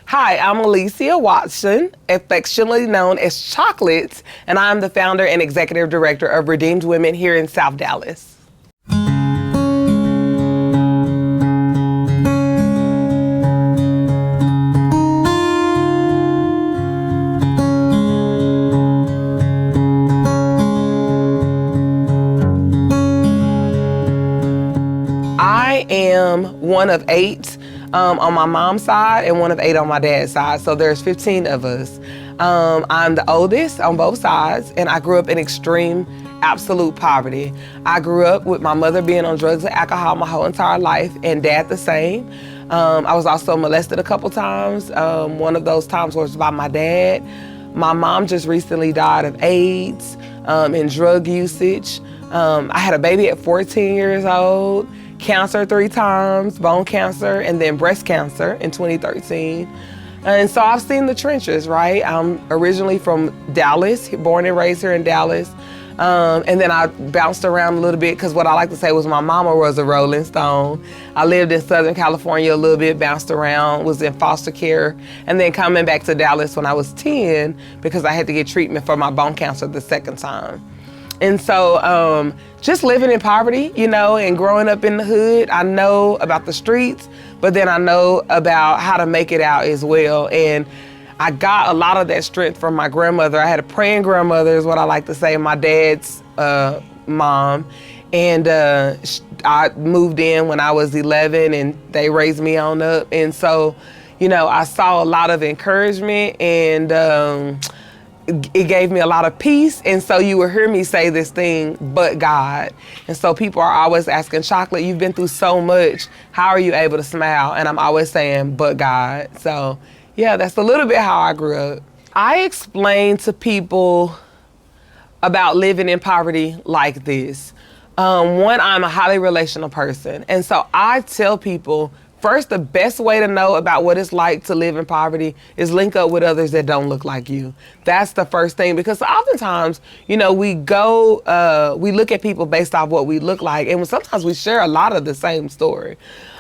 Hi, I'm Aelicia Watson, affectionately known as Chocolate, and I'm the founder and executive director of Redeemed Women here in South Dallas. I am one of 8 on my mom's side and one of 8 on my dad's side, so there's 15 of us. I'm the oldest on both sides, and I grew up in extreme, absolute poverty. I grew up with my mother being on drugs and alcohol my whole entire life, and dad the same. I was also molested a couple times. One of those times was by my dad. My mom just recently died of AIDS and drug usage. I had a baby at 14 years old. Cancer 3 times, bone cancer, and then breast cancer in 2013. And so I've seen the trenches, right? I'm originally from Dallas, born and raised here in Dallas. And then I bounced around a little bit because what I like to say was my mama was a Rolling Stone. I lived in Southern California a little bit, bounced around, was in foster care, and then coming back to Dallas when I was 10 because I had to get treatment for my bone cancer the second time. And so just living in poverty, and growing up in the hood, I know about the streets, but then I know about how to make it out as well. And I got a lot of that strength from my grandmother. I had a praying grandmother is what I like to say, my dad's mom. And I moved in when I was 11 and they raised me on up. And so, I saw a lot of encouragement and it gave me a lot of peace. And so you will hear me say this thing, but God. And so people are always asking, Chocolate, you've been through so much. How are you able to smile? And I'm always saying, but God. So yeah, that's a little bit how I grew up. I explain to people about living in poverty like this. One, I'm a highly relational person. And so I tell people, first, the best way to know about what it's like to live in poverty is link up with others that don't look like you. That's the first thing, because oftentimes, we look at people based off what we look like, and sometimes we share a lot of the same story.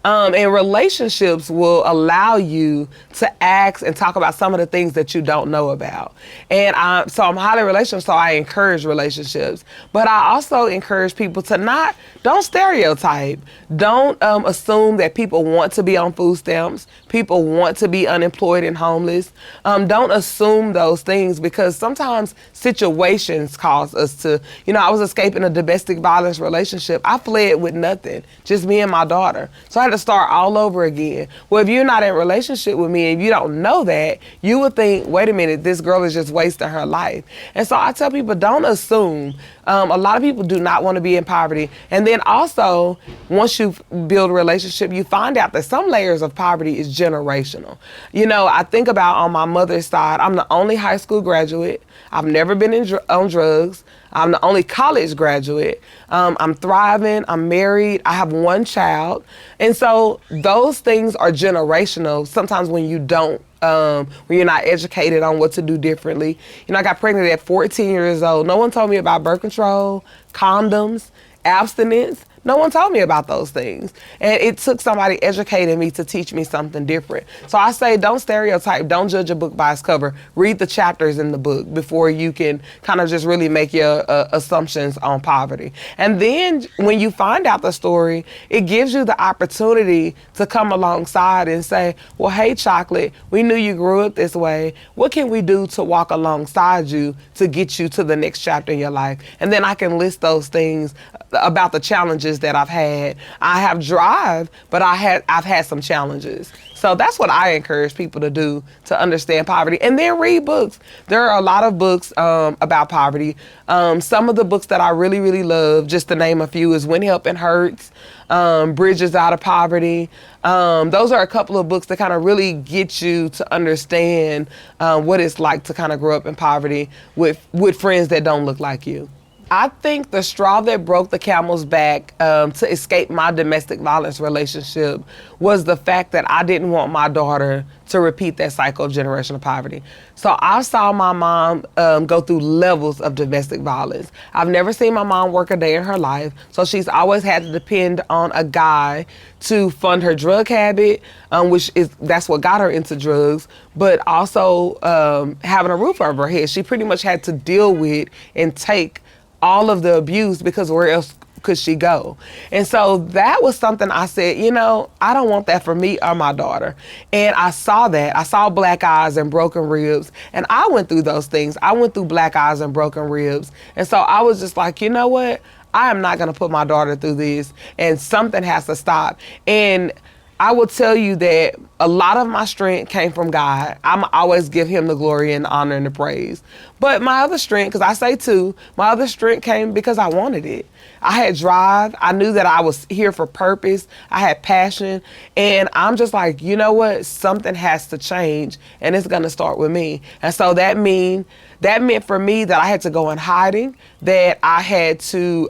And relationships will allow you to ask and talk about some of the things that you don't know about. And so I'm highly relational, so I encourage relationships. But I also encourage people to don't stereotype. Don't assume that people want to be on food stamps. People want to be unemployed and homeless. Don't assume those things, because sometimes situations cause us to, I was escaping a domestic violence relationship. I fled with nothing, just me and my daughter. So I had to start all over again. Well, if you're not in a relationship with me and you don't know that, you would think, wait a minute, this girl is just wasting her life. And so I tell people, don't assume. A lot of people do not want to be in poverty. And then also, once you build a relationship, you find out that some layers of poverty is generational. I think about on my mother's side, I'm the only high school graduate. I've never been on drugs. I'm the only college graduate. I'm thriving, I'm married, I have 1 child. And so those things are generational. Sometimes when you don't, when you're not educated on what to do differently. I got pregnant at 14 years old. No one told me about birth control, condoms, abstinence. No one told me about those things. And it took somebody educating me to teach me something different. So I say, don't stereotype, don't judge a book by its cover. Read the chapters in the book before you can kind of just really make your assumptions on poverty. And then when you find out the story, it gives you the opportunity to come alongside and say, well, hey, Chocolate, we knew you grew up this way. What can we do to walk alongside you to get you to the next chapter in your life? And then I can list those things about the challenges that I've had. I have drive, but I've had some challenges. So that's what I encourage people to do to understand poverty. And then read books. There are a lot of books about poverty. Some of the books that I really, really love, just to name a few, is When Helping Hurts, Bridges Out of Poverty. Those are a couple of books that kind of really get you to understand what it's like to kind of grow up in poverty with friends that don't look like you. I think the straw that broke the camel's back to escape my domestic violence relationship was the fact that I didn't want my daughter to repeat that cycle of generational poverty. So I saw my mom go through levels of domestic violence. I've never seen my mom work a day in her life, so she's always had to depend on a guy to fund her drug habit, that's what got her into drugs, but also having a roof over her head. She pretty much had to deal with and take all of the abuse, because where else could she go? And so that was something I said, I don't want that for me or my daughter. And I saw that. I saw black eyes and broken ribs. And I went through those things. I went through black eyes and broken ribs. And so I was just like, you know what? I am not going to put my daughter through this, and something has to stop. And I will tell you that a lot of my strength came from God. I'm always give him the glory and the honor and the praise. But my other strength, because I say too, my other strength came because I wanted it. I had drive. I knew that I was here for purpose. I had passion. And I'm just like, you know what? Something has to change, and it's going to start with me. And so that meant for me that I had to go in hiding, that I had to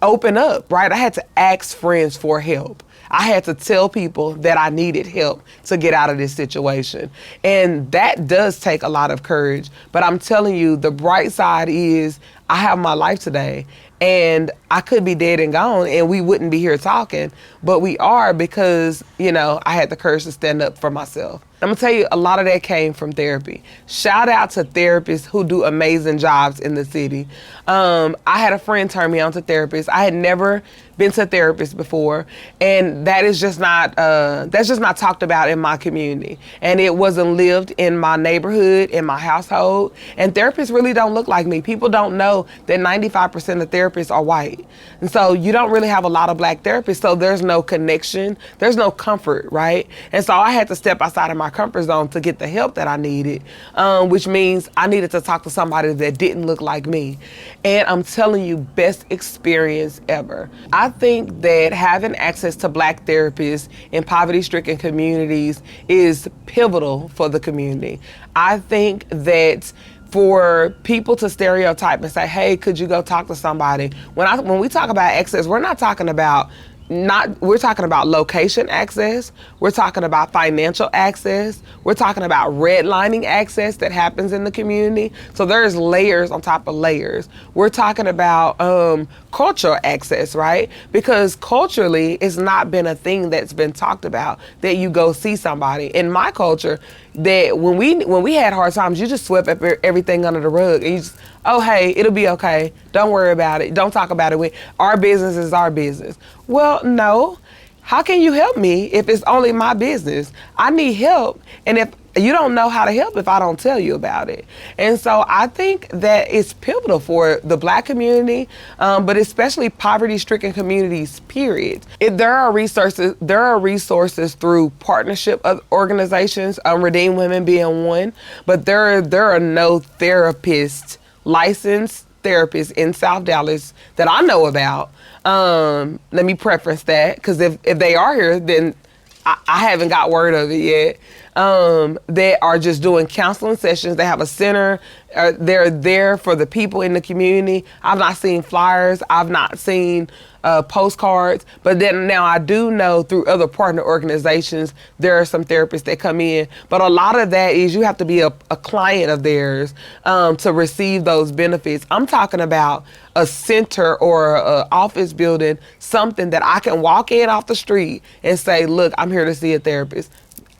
open up, right? I had to ask friends for help. I had to tell people that I needed help to get out of this situation. And that does take a lot of courage. But I'm telling you, the bright side is I have my life today. And I could be dead and gone, and we wouldn't be here talking. But we are, because, I had the courage to stand up for myself. I'm gonna tell you, a lot of that came from therapy. Shout out to therapists who do amazing jobs in the city. I had a friend turn me on to therapists. I had never been to a therapist before, and that's just not talked about in my community. And it wasn't lived in my neighborhood, in my household. And therapists really don't look like me. People don't know that 95% of therapists are white. And so you don't really have a lot of black therapists, so there's no connection, there's no comfort, right? And so I had to step outside of my comfort zone to get the help that I needed, which means I needed to talk to somebody that didn't look like me. And I'm telling you, best experience ever. I think that having access to black therapists in poverty-stricken communities is pivotal for the community. I think that for people to stereotype and say, hey, could you go talk to somebody? When we talk about access, we're talking about location access, we're talking about financial access, we're talking about redlining access that happens in the community. So there's layers on top of layers. We're talking about cultural access, right? Because culturally, it's not been a thing that's been talked about, that you go see somebody. In my culture, that when we had hard times, you just swept everything under the rug, and you just, oh, hey, it'll be okay. Don't worry about it. Don't talk about it. Our business is our business. Well, no. How can you help me if it's only my business? I need help. And if you don't know how to help if I don't tell you about it. And so I think that it's pivotal for the black community, but especially poverty-stricken communities, period. There are resources through partnership of organizations, Redeem Women being one, but there are no therapists, licensed therapists in South Dallas that I know about. Let me preface that, because if they are here, then I haven't got word of it yet. They are just doing counseling sessions. They have a center. They're there for the people in the community. I've not seen flyers. I've not seen postcards. But then now I do know through other partner organizations, there are some therapists that come in. But a lot of that is you have to be a client of theirs to receive those benefits. I'm talking about a center or an office building, something that I can walk in off the street and say, look, I'm here to see a therapist.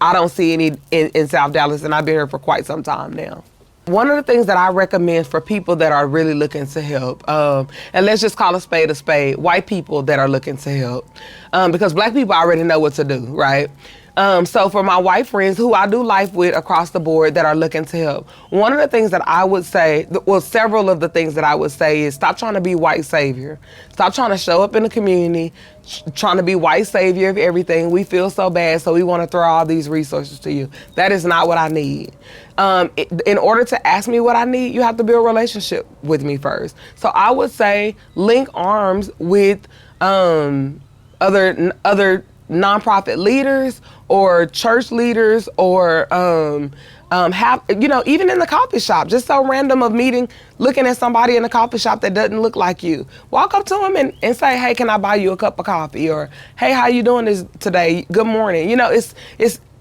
I don't see any in South Dallas, and I've been here for quite some time now. One of the things that I recommend for people that are really looking to help, and let's just call a spade, white people that are looking to help, because black people already know what to do, right? So for my white friends who I do life with across the board that are looking to help, one of the things that I would say, well, several of the things that I would say is stop trying to be white savior. Stop trying to show up in the community, trying to be white savior of everything. We feel so bad, so we want to throw all these resources to you. That is not what I need. In order to ask me what I need, you have to build a relationship with me first. So I would say link arms with other nonprofit leaders or church leaders or have, even in the coffee shop, just so random of looking at somebody in the coffee shop that doesn't look like you. Walk up to them and say, hey, can I buy you a cup of coffee? Or, hey, how you doing today? Good morning.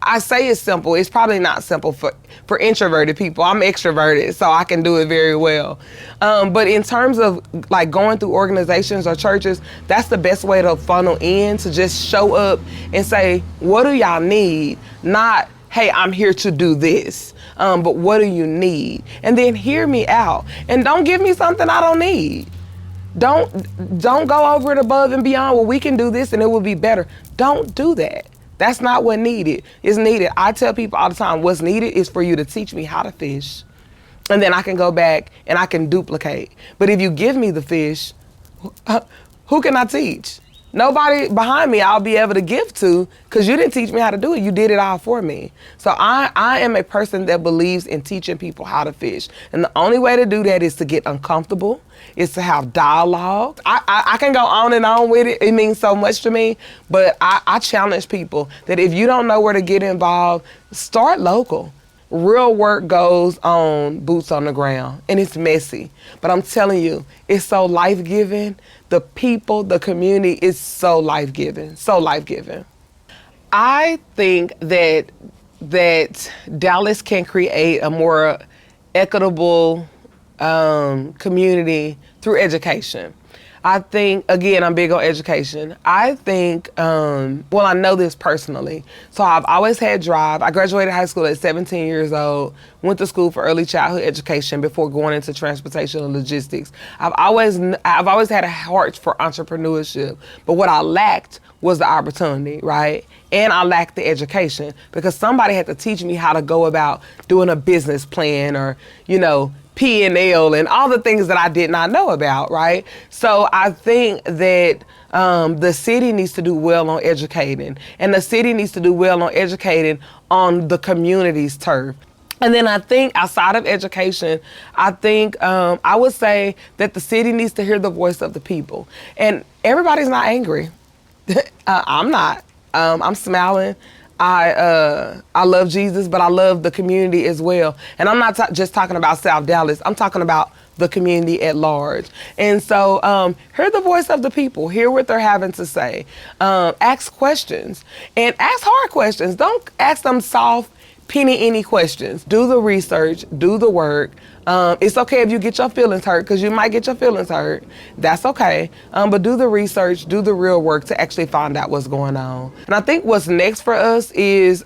I say it's simple. It's probably not simple for introverted people. I'm extroverted, so I can do it very well. But in terms of like going through organizations or churches, that's the best way to funnel in, to just show up and say, what do y'all need? Not, hey, I'm here to do this, but what do you need? And then hear me out. And don't give me something I don't need. Don't go over it above and beyond, well, we can do this and it will be better. Don't do that. That's not what is needed. I tell people all the time, what's needed is for you to teach me how to fish. And then I can go back and I can duplicate. But if you give me the fish, who can I teach? Nobody behind me I'll be able to give to, because you didn't teach me how to do it. You did it all for me. So I am a person that believes in teaching people how to fish. And the only way to do that is to get uncomfortable, is to have dialogue. I can go on and on with it. It means so much to me. But I challenge people that if you don't know where to get involved, start local. Real work goes on boots on the ground, and it's messy. But I'm telling you, it's so life-giving. The people, the community is so life-giving, so life-giving. I think that Dallas can create a more equitable community through education. I think, again, I'm big on education. I think, I know this personally. So I've always had drive. I graduated high school at 17 years old, went to school for early childhood education before going into transportation and logistics. I've always had a heart for entrepreneurship, but what I lacked was the opportunity, right? And I lacked the education, because somebody had to teach me how to go about doing a business plan, or, P&L and all the things that I did not know about, right? So I think that the city needs to do well on educating, and the city needs to do well on educating on the community's turf. And then I think outside of education, I think I would say that the city needs to hear the voice of the people. And everybody's not angry. I'm not. I'm smiling. I love Jesus, but I love the community as well. And I'm not just talking about South Dallas. I'm talking about the community at large. And so hear the voice of the people. Hear what they're having to say. Ask questions, and ask hard questions. Don't ask them soft, any questions. Do the research, do the work. It's okay if you get your feelings hurt, because you might get your feelings hurt. That's okay. But do the research, do the real work to actually find out what's going on. And I think what's next for us is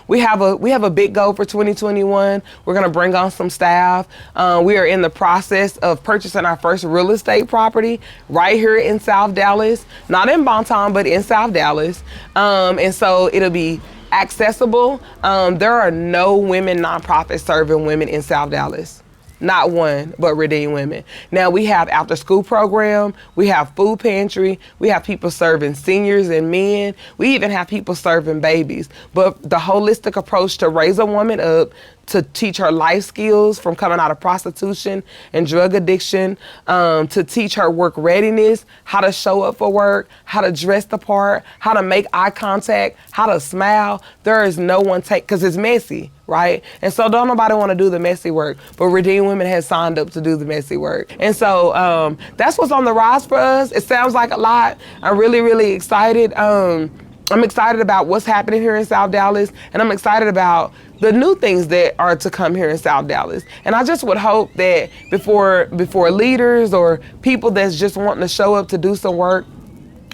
we have a big goal for 2021. We're gonna bring on some staff. We are in the process of purchasing our first real estate property right here in South Dallas, not in Bonton, but in South Dallas. And so it'll be accessible. There are no women nonprofits serving women in South Dallas. Not one, but Redeem Women. Now we have after school program, we have food pantry, we have people serving seniors and men, we even have people serving babies. But the holistic approach to raise a woman up, to teach her life skills from coming out of prostitution and drug addiction, to teach her work readiness, how to show up for work, how to dress the part, how to make eye contact, how to smile. There is no one because it's messy, right? And so don't nobody want to do the messy work, but Redeem Women has signed up to do the messy work. And so that's what's on the rise for us. It sounds like a lot. I'm really, really excited. I'm excited about what's happening here in South Dallas, and I'm excited about the new things that are to come here in South Dallas. And I just would hope that before leaders or people that's just wanting to show up to do some work,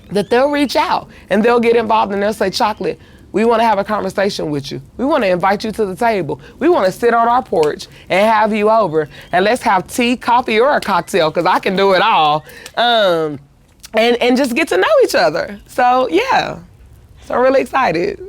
that they'll reach out and they'll get involved and they'll say, Chocolate, we want to have a conversation with you. We want to invite you to the table. We want to sit on our porch and have you over, and let's have tea, coffee, or a cocktail, because I can do it all, and just get to know each other. So yeah. So I'm really excited.